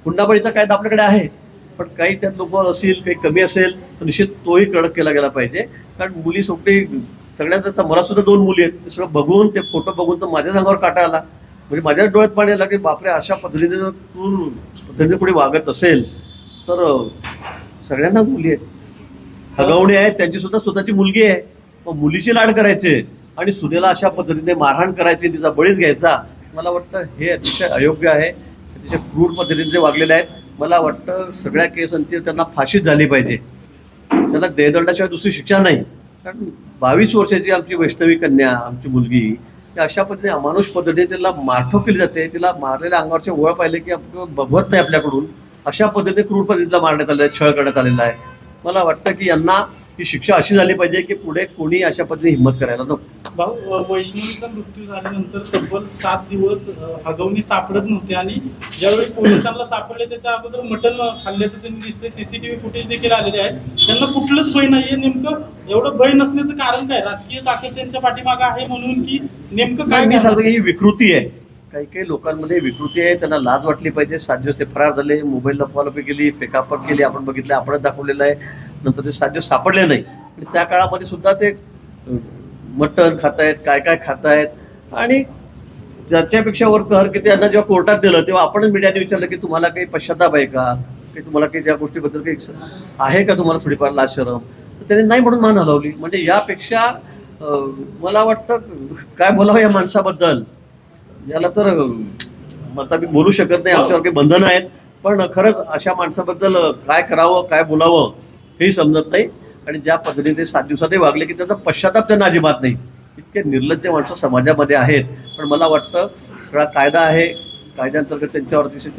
हुंडाबळीचा कायदा आपल्याकडे आहे, पण काही त्यात लोक असतील, काही कमी असेल तर निश्चित तोही कडक केला गेला पाहिजे. कारण मुली सगळ्यांचं, आता मला सुद्धा 2 मुली आहेत, ते सगळं बघून, ते फोटो बघून तर माझ्या अंगावर काटा आला. म्हणजे माझ्या डोळ्यात पाणी आलं की बापरे, अशा पद्धतीने जर पद्धतीने पुढे वागत असेल तर सगळ्यांना मुली आहेत, हगवणे आहेत, त्यांची सुद्धा स्वतःची मुलगी आहे, मग मुलीची लाड करायचे आणि सुनेला अशा पद्धतीने मारहाण करायची, तिचा बळीच घ्यायचा, मला वाटतं हे अतिशय अयोग्य आहे. अतिशय क्रूर पद्धतीने ते वागलेले आहेत. मला वाटतं सगळ्या केसांची त्यांना फाशीच झाली पाहिजे, त्यांना देहदंडाशिवाय दुसरी शिक्षा नाही. कारण 22 वर्षाची आमची वैष्णवी कन्या, आमची मुलगी, त्या अशा पद्धतीने अमानुष पद्धतीने तिला मारठोक केली जाते. तिला मारलेल्या अंगावरचे वळ पाहिले की आपलं बघवत नाही आपल्याकडून, अशा पद्धतीने क्रूर पद्धतीला मारण्यात आलेलं आहे, छळ करण्यात आलेला आहे. मला वाटतं की यांना ही शिक्षा अशी झाली पाहिजे की पुढे कोणी अशा पद्धतीने हिंमत करायला नको. भाऊ, वैष्णवीचा मृत्यू झाल्यानंतर तब्बल 7 दिवस हगवणी सापडत नव्हते आणि ज्यावेळी पोलिसांना सापडले त्याच्या अगोदर मटण खाल्ल्याचं त्यांनी दिसते. सीसीटीव्ही फुटेज देखील आलेले आहेत. त्यांना कुठलंच भय नाहीये. नेमकं एवढं भय नसण्याचं कारण काय? राजकीय ताकद त्यांच्या पाठीमागे आहे म्हणून की नेमकं काय? मी सांगतो ही विकृती आहे. काही काही लोकांमध्ये विकृती आहे, त्यांना लाज वाटली पाहिजे. 7 दिवस ते फरार झाले, मोबाईल लपवालपी केली, फेकाफट केली, आपण बघितलं, आपणच दाखवलेलं आहे. नंतर ते 7 दिवस सापडले नाही आणि त्या काळामध्ये सुद्धा ते मटण खातायत, काय काय खातायत आणि ज्याच्यापेक्षा वर कहर की त्यांना जेव्हा कोर्टात दिलं तेव्हा आपणच मीडियाने विचारलं की तुम्हाला काही पश्चाताप आहे का, की तुम्हाला काही त्या गोष्टीबद्दल काही आहे का, तुम्हाला थोडीफार लाज शरम, तर त्यांनी नाही म्हणून मान हलवली. म्हणजे यापेक्षा मला वाटतं काय बोलावं या माणसाबद्दल, याला तर आता मी बोलू शकत नाही, आमच्यावर काही बंधनं आहेत, पण खरंच अशा माणसाबद्दल काय करावं, काय बोलावं हेही समजत नाही. आणि ज्या पद्धतीने 7 दिवसातही वागले की त्याचा पश्चाताप त्यांना अजिबात नाही. इतके निर्लज्ज माणसं समाजामध्ये आहेत. पण मला वाटतं सगळा कायदा आहे, कायद्याअंतर्गत त्यांच्यावर